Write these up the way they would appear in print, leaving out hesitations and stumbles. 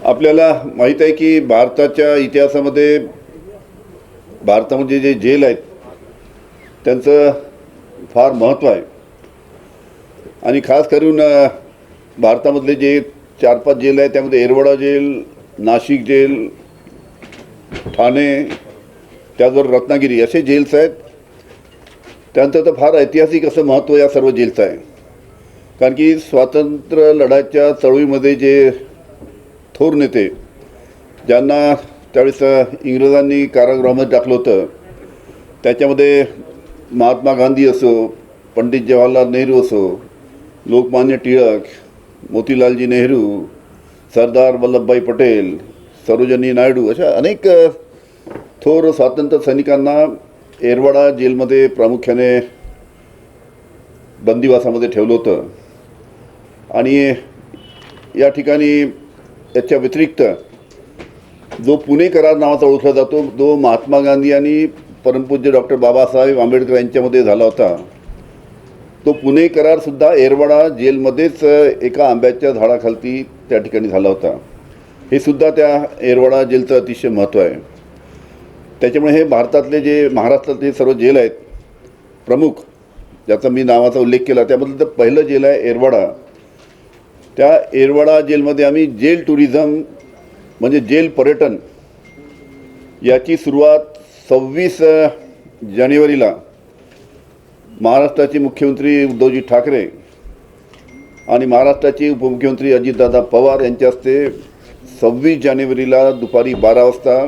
आपल्याला माहीत आहे की भारताच्या इतिहासामध्ये भारतामध्ये जे जेल आहेत त्यांचं फार महत्त्व आहे आणि खास करून भारतामधले जे 4-5 जेल आहेत त्यामध्ये येरवडा जेल, नाशिक जेल, ठाणे, त्याचबरोबर रत्नागिरी असे जेल्स आहेत. त्यांचं तर फार ऐतिहासिक असं महत्त्व या सर्व जेलचं आहे. कारण की स्वातंत्र्य लढ्याच्या चळवळीमध्ये जे थोर नेते ज्यांना त्यावेळेस इंग्रजांनी कारागृहामध्ये टाकलं होतं, त्याच्यामध्ये महात्मा गांधी असो, पंडित जवाहरलाल नेहरू असो, लोकमान्य टिळक, मोतीलालजी नेहरू, सरदार वल्लभभाई पटेल, सरोजिनी नायडू अशा अनेक थोर स्वातंत्र्य सैनिकांना येरवडा जेलमध्ये प्रामुख्याने बंदिवासामध्ये ठेवलं होतं. आणि या ठिकाणी याच्या व्यतिरिक्त जो पुणे करार नावाचा ओळखला जातो, जो महात्मा गांधी आणि परमपूज्य डॉक्टर बाबासाहेब आंबेडकर यांच्यामध्ये झाला होता, तो पुणे करारसुद्धा येरवडा जेलमध्येच एका आंब्याच्या झाडाखालती त्या ठिकाणी झाला होता. हे सुद्धा त्या येरवडा जेलचं अतिशय महत्त्व आहे. त्याच्यामुळे हे भारतातले जे महाराष्ट्रातले सर्व जेल आहेत प्रमुख, ज्याचा मी नावाचा उल्लेख केला, त्यामधलं तर पहिलं जेल आहे येरवडा. त्या येरवडा जेलमध्ये आम्ही जेल टुरिझम म्हणजे जेल पर्यटन याची सुरुवात 26 जानेवारीला महाराष्ट्राचे मुख्यमंत्री उद्धवजी ठाकरे आणि महाराष्ट्राचे उपमुख्यमंत्री अजितदादा पवार यांच्या हस्ते 26 जानेवारीला दुपारी 12 वाजता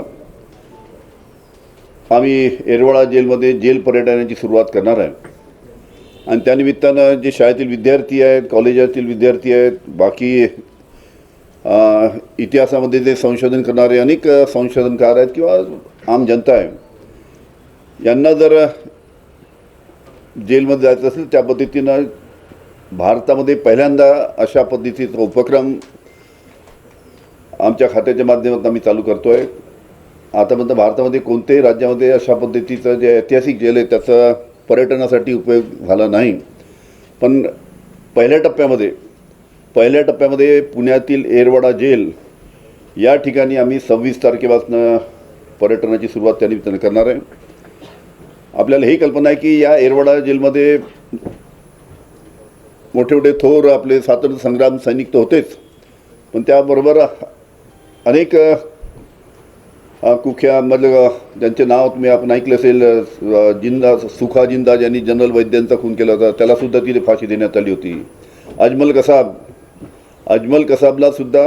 आम्ही येरवडा जेलमध्ये जेल पर्यटनाची सुरुवात करणार आहे. आणि त्यानिमित्तानं जे शाळेतील विद्यार्थी आहेत, कॉलेजातील विद्यार्थी आहेत, बाकी इतिहासामध्ये जे संशोधन करणारे अनेक संशोधनकार आहेत किंवा आम जनता आहे, यांना जर जेलमध्ये जायचं असेल त्या पद्धतीनं भारतामध्ये पहिल्यांदा अशा पद्धतीचा उपक्रम आमच्या खात्याच्या माध्यमातून आम्ही चालू करतो आहे. आतापर्यंत भारतामध्ये कोणत्याही राज्यामध्ये अशा पद्धतीचं जे ऐतिहासिक जेल आहे त्याचा पर्यटनासाठी उपयोग झाला नाही. पण पहिल्या टप्प्यामध्ये पुण्यातील येरवडा जेल या ठिकाणी आम्ही 26 तारखेपासून पर्यटनाची सुरुवात त्या निमित्तानं करणार आहे. आपल्याला ही कल्पना आहे की या येरवडा जेलमध्ये मोठे मोठे थोर आपले स्वातंत्र्य संग्राम सैनिक तर होतेच, पण त्याबरोबर अनेक कुख्यामधलं ज्यांचे नाव तुम्ही आपण ऐकलं असेल, जिंदा सुखा जिंदा ज्यांनी जनरल वैद्यांचा खून केला होता त्यालासुद्धा तिथे फाशी देण्यात आली होती. अजमल कसाबला सुद्धा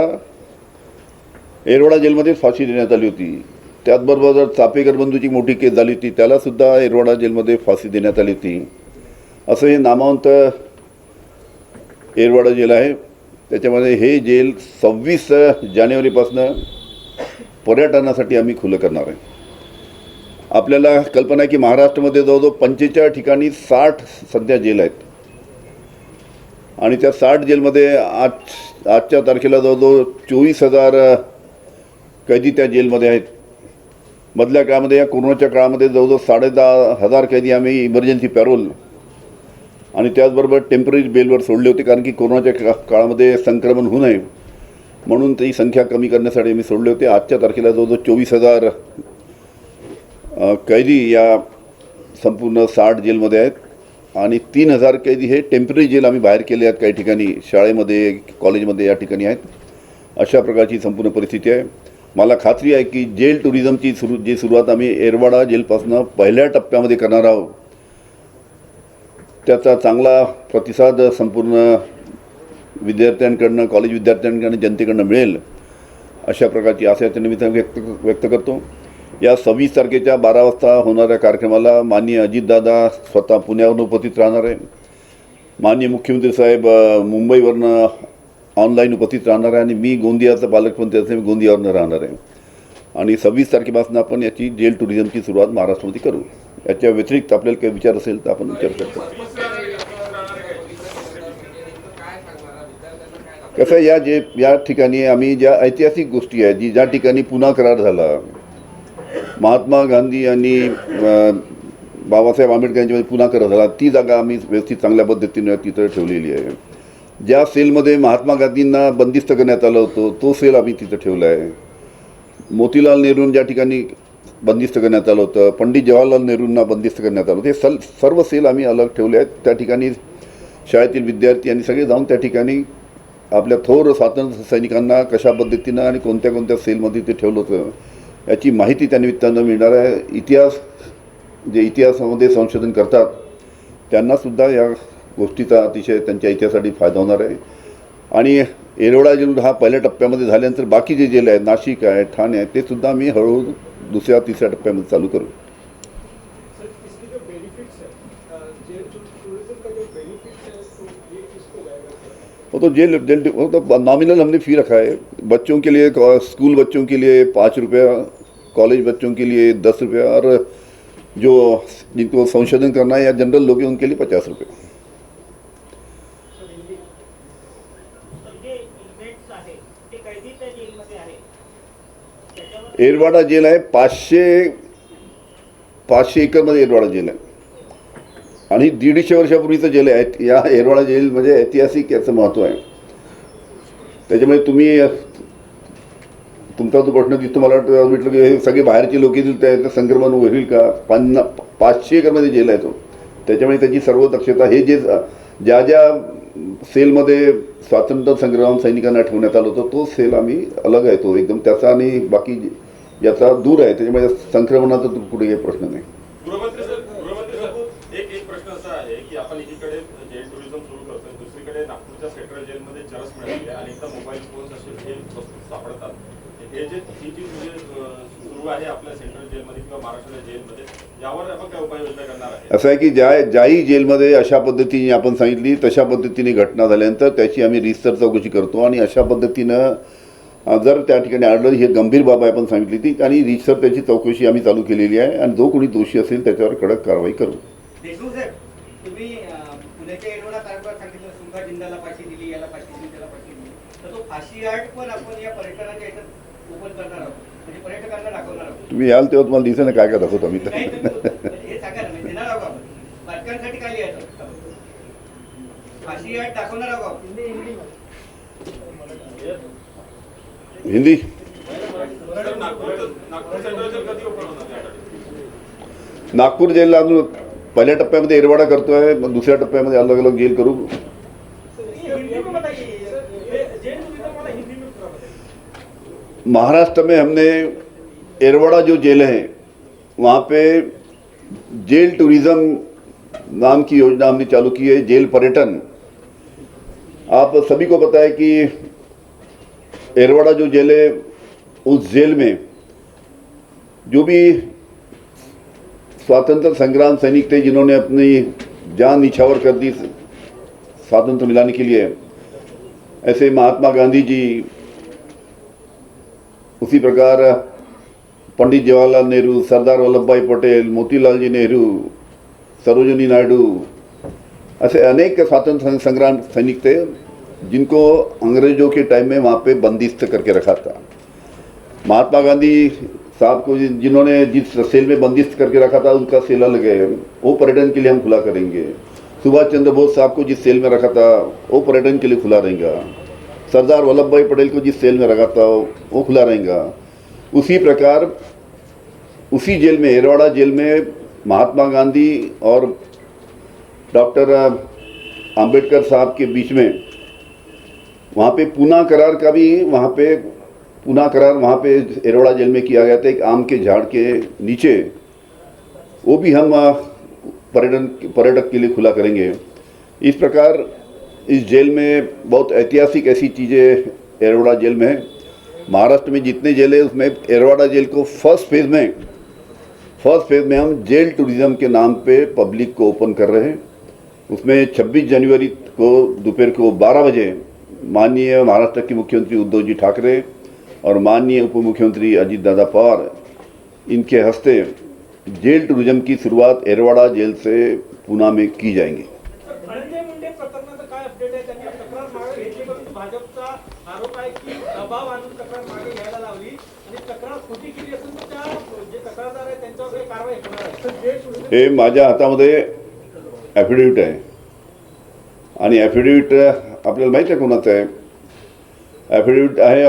येरवडा जेलमध्येच फाशी देण्यात आली होती. त्याचबरोबर चापेकर बंधूची मोठी केस झाली होती, त्यालासुद्धा येरवडा जेलमध्ये फाशी देण्यात आली होती. असं हे नामवंत येरवडा जेल आहे. त्याच्यामध्ये हे जेल 26 जानेवारीपासून पर्यटनासाठी आम्ही खुलं करणार आहे. आपल्याला कल्पना आहे की महाराष्ट्रामध्ये जवळजवळ 45 ठिकाणी 60 सध्या जेल आहेत आणि त्या 60 जेलमध्ये आजच्या तारखेला जवळजवळ 24,000 कैदी त्या जेलमध्ये आहेत. मधल्या काळामध्ये या कोरोनाच्या काळामध्ये जवळजवळ 10,500 कैदी आम्ही इमर्जन्सी पॅरोल आणि त्याचबरोबर टेम्पररी बेलवर सोडले होते, कारण की कोरोनाच्या काळामध्ये संक्रमण होऊ नये म्हणून ती संख्या कमी करण्यासाठी आम्ही सोडले होते. आजच्या तारखेला जवळजवळ 24,000 कैदी या संपूर्ण 60 जेलमध्ये आहेत आणि 3,000 कैदी हे टेम्पररी जेल आम्ही बाहेर केले आहेत. काही ठिकाणी शाळेमध्ये, कॉलेजमध्ये या ठिकाणी आहेत. अशा प्रकारची संपूर्ण परिस्थिती आहे. मला खात्री आहे की जेल टुरिझमची सुरुवात आम्ही येरवडा जेलपासून पहिल्या टप्प्यामध्ये करणार आहोत. त्याचा चांगला प्रतिसाद संपूर्ण विद्यार्थ्यांकडनं, कॉलेज विद्यार्थ्यांकडनं, जनतेकडनं मिळेल अशा प्रकारची आशा त्या निमित्ताने व्यक्त करतो. या 26 तारखेच्या 12 वाजता होणाऱ्या कार्यक्रमाला माननीय अजितदादा स्वतः पुण्यावरून उपस्थित राहणार आहे. माननीय मुख्यमंत्री साहेब मुंबईवरनं ऑनलाईन उपस्थित राहणार आहे आणि मी गोंदियाचा पालकमंत्री असल्यामुळे मी गोंदियावरनं राहणार आहे. आणि 26 तारखेपासून आपण याची जेल टुरिझमची सुरुवात महाराष्ट्रामध्ये करू. याच्या व्यतिरिक्त आपल्याला काही विचार असेल तर आपण विचारू शकतो. कसं या ठिकाणी आम्ही ज्या ऐतिहासिक गोष्टी आहेत, ज्या ठिकाणी पुणे करार झाला, महात्मा गांधी आणि बाबासाहेब आंबेडकर यांच्यामध्ये पुणे करार झाला, ती जागा आम्ही व्यवस्थित चांगल्या पद्धतीने तिथं ठेवलेली आहे. ज्या सेलमध्ये महात्मा गांधींना बंदिस्त करण्यात आलं होतं तो सेल आम्ही तिथं ठेवला आहे. मोतीलाल नेहरूंना ज्या ठिकाणी बंदिस्त करण्यात आलं होतं, पंडित जवाहरलाल नेहरूंना बंदिस्त करण्यात आलं होतं, हे सर्व सेल आम्ही अलग ठेवले आहेत. त्या ठिकाणी शाळेतील विद्यार्थी आणि सगळे जाऊन त्या ठिकाणी आपल्या थोर स्वातंत्र्य सैनिकांना कशा पद्धतीनं आणि कोणत्या कोणत्या सेलमध्ये ते ठेवलं होतं याची माहिती त्या निमित्तानं मिळणार आहे. इतिहासामध्ये संशोधन करतात त्यांनासुद्धा या गोष्टीचा अतिशय त्यांच्या इतिहासासाठी फायदा होणार आहे. आणि येरवडा जेल हा पहिल्या टप्प्यामध्ये झाल्यानंतर बाकी जे जेल आहेत, नाशिक आहे, ठाणे आहे, ते सुद्धा आम्ही हळूहळू दुसऱ्या तिसऱ्या टप्प्यामध्ये चालू करू. वो तो जेल वो तो नॉमिनल हमने फ़ी रखा है. बच्चों के लिए, स्कूल बच्चों के लिए 5 रुपया, कॉलेज बच्चों के लिए 10 रुपया, और जो जिनको संशोधन करना है या जनरल लोग हैं उनके लिए 50 रुपये. येरवाडा जेल आहे 500 एकरमध्ये येरवाडा जेल आहे आणि 150 वर्षापूर्वीचं जेल आहे. या येरवाडा जेल म्हणजे ऐतिहासिक याचं महत्त्व आहे. त्याच्यामुळे तुमचा जो प्रश्न दिसतो, मला वाटतं म्हटलं की हे सगळे बाहेरचे लोक येतील त्याचं संक्रमण होईल का. 500 एकरमध्ये जेल आहे तो. त्याच्यामुळे त्याची सर्व दक्षता, हे जे ज्या सेलमध्ये स्वातंत्र्य संग्राम सैनिकांना ठेवण्यात आलं होतं तो सेल आम्ही अलग आहे, तो एकदम त्याचा आणि बाकी याचा दूर आहे. त्याच्यामुळे संक्रमणाचा कुठे काही प्रश्न नाही. गृहमंत्री सर, एक प्रश्न असा आहे की आपण एकीकडे जेल टुरिझम सुरू करतोय, दुसरीकडे नागपूरच्या सेंट्रल जेलमध्ये चरस मिळाली आहे, अनेकदा मोबाईल फोन्स असे हे वस्तू सापडतात. हे जी सुरू आहे आपल्या सेंट्रल जेलमध्ये किंवा महाराष्ट्राच्या जेलमध्ये, यावर आपण काय उपाययोजना करणार आहे? असं आहे की ज्याही जेलमध्ये अशा पद्धतीने आपण सांगितली तशा पद्धतीने घटना झाल्यानंतर त्याची आम्ही रितसर चौकशी करतो आणि अशा पद्धतीनं जर त्या ठिकाणी आढळलं ही गंभीर बाब आहे आपण सांगितली ती, आणि रितसर त्याची चौकशी आम्ही चालू केलेली आहे आणि जो कोणी दोषी असेल त्याच्यावर कडक कारवाई करू. देशमुख साहेब, तुम्ही पुण्याच्या येरवडा तालुक्यात सांगितलं सुंका जिंदाला फाशी दिली, याला फाशी दिली, त्याला फाशी दिली, तर तो फाशी आर्ट पण आपण या पर्यटनाच्या याच्यात ओपन करणार आहोत, म्हणजे पर्यटकांना दाखवणार आहोत. तुम्ही याल तेव्हा तुम्हाला दिसेल ना काय काय दाखवतो आम्ही. नाही, हे सांगा ना, म्हणजे देणार आहोत आपण बालकांसाठी काय लिहायचं, फाशी आर्ट दाखवणार आहोत आपण. हिंदी नागपूर जेलला अजून पहिल्या टप्प्यामध्ये येरवाडा करतोय, मग दुसऱ्या टप्प्यामध्ये अलग अलग जेल करू. महाराष्ट्र में हमने येरवाड़ा जो जेल है वहाँ पे जेल टूरिज़्म नाम की योजना हमने चालू की है. जेल पर्यटन, आप सभी को पता है कि येरवाड़ा जो जेल है उस जेल में जो भी स्वातंत्र संग्राम सैनिक थे जिन्होंने अपनी जान निछावर कर दी स्वातंत्र मिलाने के लिए, ऐसे महात्मा गांधी जी, उसी प्रकार पंडित जवाहरलाल नेहरू, सरदार वल्लभ भाई पटेल, मोतीलाल जी नेहरू, सरोजिनी नायडू, ऐसे अनेक स्वातंत्र संग्राम सैनिक थे जिनको अंग्रेजों के टाइम में वहाँ पे बंदिस्त करके रखा था. महात्मा गांधी साहब को जिन्होंने जिस सेल में बंदिस्त करके रखा था उनका सेल अलग है, वो पर्यटन के लिए हम खुला करेंगे. सुभाष चंद्र बोस साहब को जिस सेल में रखा था वो पर्यटन के लिए खुला रहेगा. सरदार वल्लभ भाई पटेल को जिस सेल में रखा था वो खुला रहेगा. उसी प्रकार उसी जेल में, येरवाड़ा जेल में, महात्मा गांधी और डॉक्टर अंबेडकर साहब के बीच में वहाँ पे पूना करार का भी वहाँ पे येरवाड़ा जेल में किया गया था, एक आम के झाड़ के नीचे. वो भी हम पर्यटक के लिए खुला करेंगे. इस प्रकार इस जेल में बहुत ऐतिहासिक ऐसी चीज़ें येरवाड़ा जेल में है. महाराष्ट्र में जितने जेल है उसमें येरवाड़ा जेल को फर्स्ट फेज़ में हम जेल टूरिज़्म के नाम पे पब्लिक को ओपन कर रहे हैं. उसमें 26 जनवरी को दोपहर को 12 बजे माननीय महाराष्ट्र के मुख्यमंत्री उद्धव जी ठाकरे और माननीय उप मुख्यमंत्री अजित दादा पवार, इनके हस्ते जेल टूरिज्म की शुरुआत येरवाड़ा जेल से पूना में की जाएंगी. हे माझ्या हातामध्ये ॲफिडेविट आहे आणि ॲफिडेविट आपल्याला माहीत आहे कोणाचं आहे, ॲफिडेविट आहे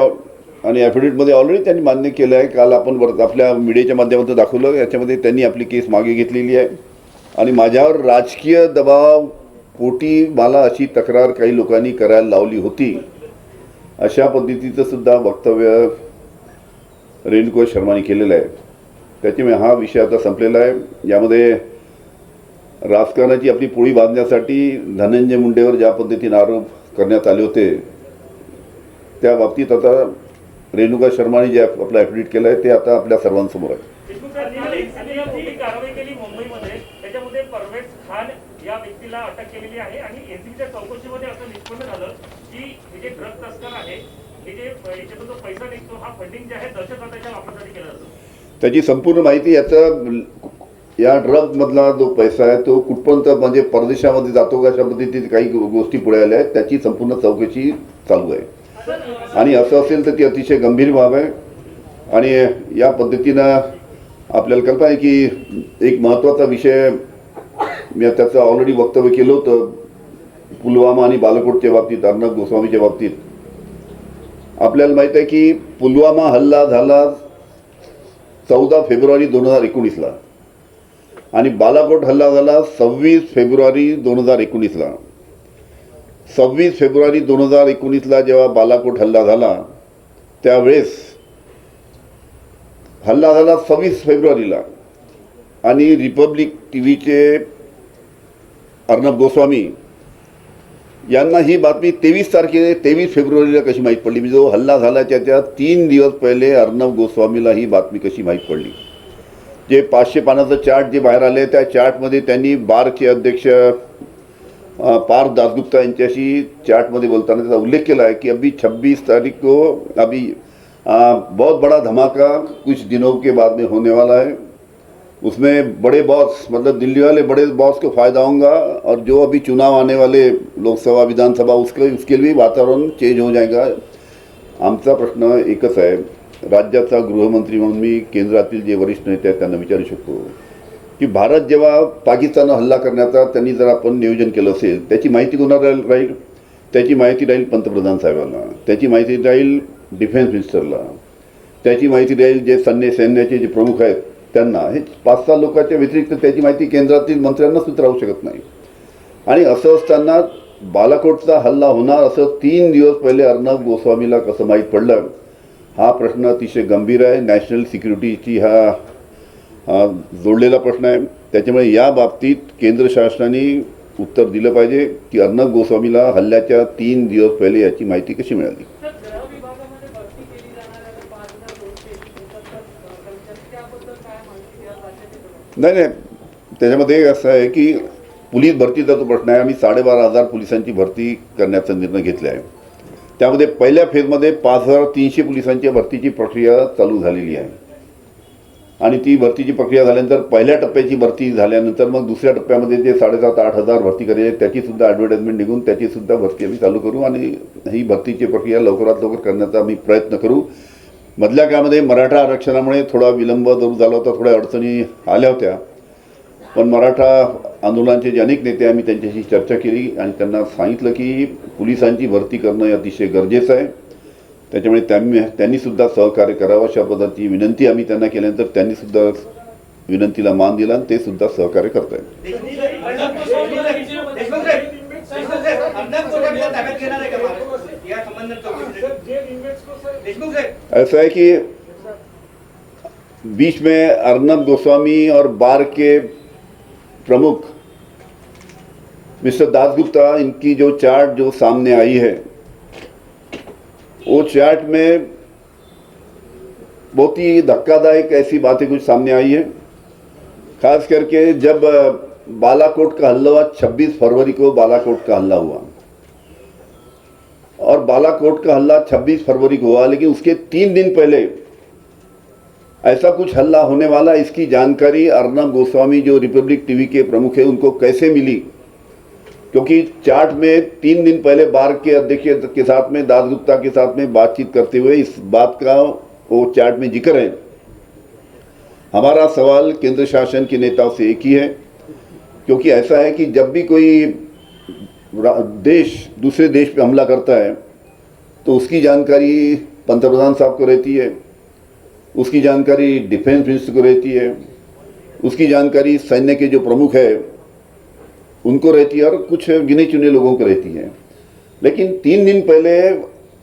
आणि ॲफिडेविटमध्ये ऑलरेडी त्यांनी मान्य केलं आहे. काल आपण आपल्या मीडियाच्या माध्यमातून दाखवलं, याच्यामध्ये त्यांनी आपली केस मागे घेतलेली आहे आणि माझ्यावर राजकीय दबाव पोटी मला अशी तक्रार काही लोकांनी करायला लावली होती, अशा पद्धतीचं सुद्धा वक्तव्य रेणुका शर्माने केलेलं आहे. त्याच्यामुळे हा विषय आता संपलेला आहे. यामध्ये राजकारणाची आपली पोळी बांधण्यासाठी धनंजय मुंडेवर ज्या पद्धतीने आरोप करण्यात आले होते, त्या बाबतीत आता रेणुका शर्माने जे आपलं ॲफिडेविट केलं आहे ते आता आपल्या सर्वांसमोर आहे. कारवाई केली मुंबईमध्ये, त्याच्यामध्ये परवेज खान या व्यक्तीला अटक केलेली आहे आणि एसीबीच्या चौकशीमध्ये असं निष्पन्न झालं की हे जे ड्रग तस्कर आहे, हे जे याच्यातून जो पैसा निघतो हा फंडिंग जे आहे दहशतवादाच्या वापरासाठी केला जातो. त्याची संपूर्ण माहिती या ड्रगमधला जो पैसा आहे तो कुठपर्यंत म्हणजे परदेशामध्ये जातो का, अशा पद्धतीने काही गोष्टी पुढे आल्या आहेत. त्याची संपूर्ण चौकशी चालू आहे आणि असं असेल तर ती अतिशय गंभीर बाब आहे. आणि या पद्धतीनं आपल्याला कल्पना आहे की एक महत्त्वाचा विषय मी त्याचं ऑलरेडी वक्तव्य केलं होतं, पुलवामा आणि बालाकोटच्या बाबतीत, अर्णब गोस्वामीच्या बाबतीत. आपल्याला माहीत आहे की पुलवामा हल्ला झाला 14 फेब्रुवारी 2019ला आणि बालाकोट हल्ला झाला 26 फेब्रुवारी 2019ला. 26 फेब्रुवारी 2019ला जेव्हा बालाकोट हल्ला झाला त्यावेळेस हल्ला झाला 26 फेब्रुवारीला आणि रिपब्लिक टीव्हीचे अर्णब गोस्वामी यांना ही बातमी 23 फेब्रुवारीला कशी माहीत पडली, म्हणजे जो हल्ला झाला त्याच्या 3 दिवस पहिले अर्णब गोस्वामीला ही बातमी कशी माहीत पडली. जे 500 पानाचं चार्ट जे बाहेर आले त्या चार्टमध्ये त्यांनी बारचे अध्यक्ष पार्थ दासगुप्ता यांच्याशी चार्टमध्ये बोलताना त्याचा उल्लेख केला है कि अभी 26 तारीख को अभी बहुत बड़ा धमाका कुछ दिनों के बाद में होने वाला है. उसमें बड़े बॉस मतलब दिल्ली वाले बड़े बॉस को फ़ायदा होगा और जो अभी चुनाव आने वाले लोकसभा विधानसभा उसके लिए वातावरण चेंज हो जाएगा. आमचा प्रश्न एकच आहे, राज्याचा गृहमंत्री म्हणून मी केंद्रातील जे वरिष्ठ नेते आहेत त्यांना विचारू शकतो की भारत जेव्हा पाकिस्तानवर हल्ला करण्याचा त्यांनी जर आपण नियोजन केलं असेल त्याची माहिती कोणाला राहील? त्याची माहिती राहील पंतप्रधान साहेबांना, त्याची माहिती राहील डिफेन्स मिनिस्टरला, त्याची माहिती राहील जे सैन्याचे जे प्रमुख आहेत त्यांना. हे 5-6 लोकांच्या व्यतिरिक्त त्याची माहिती केंद्रातील मंत्र्यांना सुद्धा राहू शकत नाही. आणि असं असताना बालाकोटचा हल्ला होणार असं 3 दिवस पहिले अर्णब गोस्वामीला कसं माहीत पडलं, हा प्रश्न अतिशय गंभीर आहे. नॅशनल सिक्युरिटीची हा जोडलेला प्रश्न आहे. त्याच्यामुळे या बाबतीत केंद्र शासनाने उत्तर दिलं पाहिजे की अर्णब गोस्वामीला हल्ल्याच्या 3 दिवस पहिले याची माहिती कशी मिळाली. नाही, त्याच्यामध्ये असं आहे की पोलीस भरतीचा तो प्रश्न आहे. आम्ही 12,500 पोलिसांची भरती करण्याचा निर्णय घेतला आहे. त्यामध्ये पहिल्या फेजमध्ये 5,300 पोलिसांच्या भरतीची प्रक्रिया चालू झालेली आहे आणि ती भरतीची प्रक्रिया झाल्यानंतर पहिल्या टप्प्याची भरती झाल्यानंतर मग दुसऱ्या टप्प्यामध्ये जे 7,500-8,000 भरती करायची त्याचीसुद्धा ॲडव्हर्टाइजमेंट निघून त्याचीसुद्धा भरती आम्ही चालू करू आणि ही भरतीची प्रक्रिया लवकरात लवकर करण्याचा आम्ही प्रयत्न करू. मधल्या काळामध्ये मराठा आरक्षणामुळे थोडा विलंब जरूर झाला होता, थोड्या अडचणी आल्या होत्या, पण मराठा आंदोलनाचे जे अनेक नेते आम्ही त्यांच्याशी चर्चा केली आणि त्यांना सांगितलं की पोलिसांची भरती करणं हे अतिशय गरजेचं आहे. त्याच्यामुळे त्यांनीसुद्धा सहकार्य करावं अशा पद्धतीची विनंती आम्ही त्यांना केल्यानंतर त्यांनीसुद्धा विनंतीला मान दिला आणि ते सुद्धा सहकार्य करत आहेत. ऐसा है कि बीच में अर्णब गोस्वामी और बार के प्रमुख मिस्टर दासगुप्ता, इनकी जो चार्ट जो सामने आई है वो चार्ट में बहुत ही धक्कादायक ऐसी बातें कुछ सामने आई है. खास करके जब बालाकोट का हल्ला हुआ, 26 फरवरी को बालाकोट का हल्ला हुआ और बालाकोट का हल्ला 26 फरवरी को हुआ, लेकिन उसके 3 दिन पहले ऐसा कुछ हल्ला होने वाला, इसकी जानकारी अर्णब गोस्वामी जो रिपब्लिक टीवी के प्रमुख है उनको कैसे मिली? क्योंकि चार्ट में 3 दिन पहले बार के अध्यक्ष के साथ में दासगुप्ता के साथ में बातचीत करते हुए इस बात का वो चार्ट में जिक्र है. हमारा सवाल केंद्र शासन के नेताओं से एक ही है, क्योंकि ऐसा है कि जब भी कोई देश दूसरे देश पे हमला करता है तो उसकी जानकारी पंतप्रधान साहब को रहती है, उसकी जानकारी डिफेंस मिनिस्टर को रहती है, उसकी जानकारी सैन्य के जो प्रमुख है उनको रहती है और कुछ गिने चुने लोगों को रहती है। लेकिन 3 दिन पहले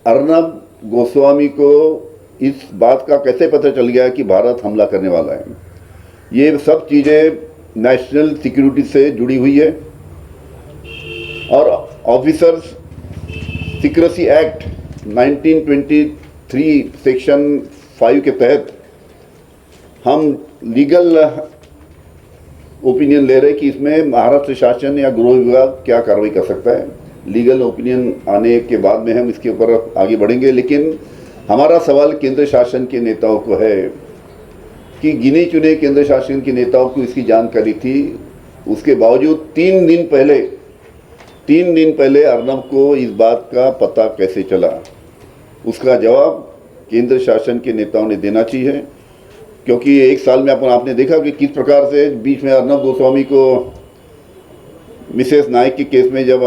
अर्नब गोस्वामी को इस बात का कैसे पता चल गया कि भारत हमला करने वाला है? ये सब चीज़ें नेशनल सिक्योरिटी से जुड़ी हुई है और ऑफिसर्स सीक्रेसी एक्ट 1923 सेक्शन 5 के तहत हम लीगल ओपिनियन ले रहे हैं कि इसमें महाराष्ट्र शासन या गृह विभाग क्या कार्रवाई कर सकता है। लीगल ओपिनियन आने के बाद में हम इसके ऊपर आगे बढ़ेंगे। लेकिन हमारा सवाल केंद्र शासन के नेताओं को है कि गिने चुने केंद्र शासन के नेताओं को इसकी जानकारी थी, उसके बावजूद 3 दिन पहले अर्नब को इस बात का पता कैसे चला? उसका जवाब केंद्र शासन के नेताओं ने देना चाहिए, क्योंकि 1 साल में आपने देखा कि किस प्रकार से बीच में अर्नब गोस्वामी को मिसेस नायक के केस में जब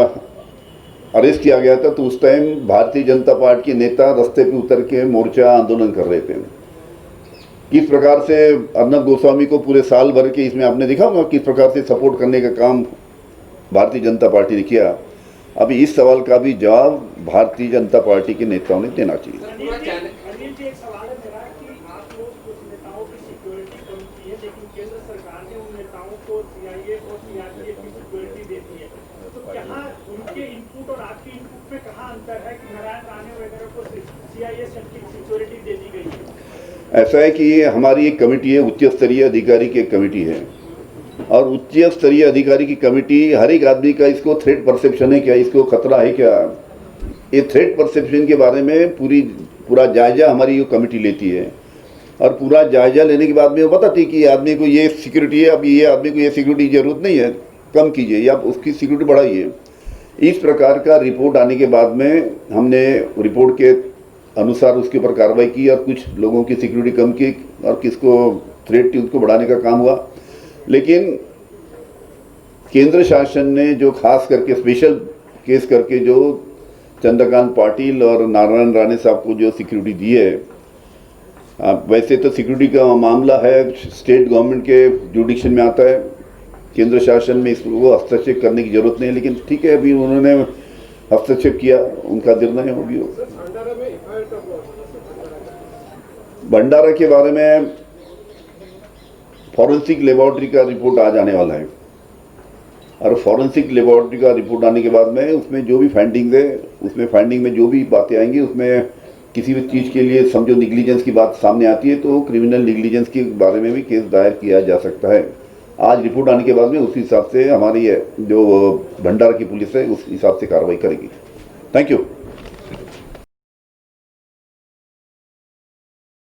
अरेस्ट किया गया था तो उस टाइम भारतीय जनता पार्टी के नेता रास्ते पे उतर के मोर्चा आंदोलन कर रहे थे। किस प्रकार से अर्नब गोस्वामी को पूरे साल भर के इसमें आपने देखा होगा किस प्रकार से सपोर्ट करने का काम भारतीय जनता पार्टी ने किया। अभी इस सवाल का भी जवाब भारतीय जनता पार्टी के नेताओं ने देना चाहिए। अनिल जी, एक सवाल है मेरा कि आप लोग कुछ नेताओं की सिक्योरिटी कम की है, लेकिन केंद्र सरकार ने उन नेताओं को सीआईए और सीआरपीएफ की सिक्योरिटी दे दी है, तो क्या उनके इनपुट और आपके इनपुट में कहाँ अंतर है कि नारायण राणे वगैरह को सीआईए की सिक्योरिटी दे दी गई है? ऐसा है कि ये एक कमेटी है, उच्च स्तरीय अधिकारी की एक कमेटी है और उच्च स्तरीय अधिकारी की कमेटी हर एक आदमी का इसको थ्रेट परसेप्शन है क्या, इसको खतरा है क्या, ये थ्रेट परसेप्शन के बारे में पूरा जायजा हमारी ये कमेटी लेती है और पूरा जायजा लेने के बाद में वो बताती है कि आदमी को ये सिक्योरिटी है, अब ये आदमी को ये सिक्योरिटी की जरूरत नहीं है, कम कीजिए या उसकी सिक्योरिटी बढ़ाइए। इस प्रकार का रिपोर्ट आने के बाद में हमने रिपोर्ट के अनुसार उसके ऊपर कार्रवाई की और कुछ लोगों की सिक्योरिटी कम की और किसको थ्रेट थी उसको बढ़ाने का काम हुआ। लेकिन केंद्र शासन ने जो खास करके स्पेशल केस करके जो चंद्रकांत पाटिल और नारायण राणे साहब को जो सिक्योरिटी दी है, वैसे तो सिक्योरिटी का मामला है स्टेट गवर्नमेंट के जुडिक्शन में आता है, केंद्र शासन में इसको हस्तक्षेप करने की जरूरत नहीं है। लेकिन ठीक है, अभी उन्होंने हस्तक्षेप किया, उनका निर्णय होगी। भंडारा के बारे में फॉरेंसिक लेबोरेटरी का रिपोर्ट आ जाने वाला है और फॉरेंसिक लेबोरेटरी का रिपोर्ट आने के बाद में उसमें जो भी फाइंडिंग है, उसमें फाइंडिंग में जो भी बातें आएंगी, उसमें किसी भी चीज़ के लिए समझो निग्लिजेंस की बात सामने आती है तो क्रिमिनल निग्लिजेंस के बारे में भी केस दायर किया जा सकता है। आज रिपोर्ट आने के बाद में उस हिसाब से हमारी जो भंडारा की पुलिस है उस हिसाब से कार्रवाई करेगी। Thank you.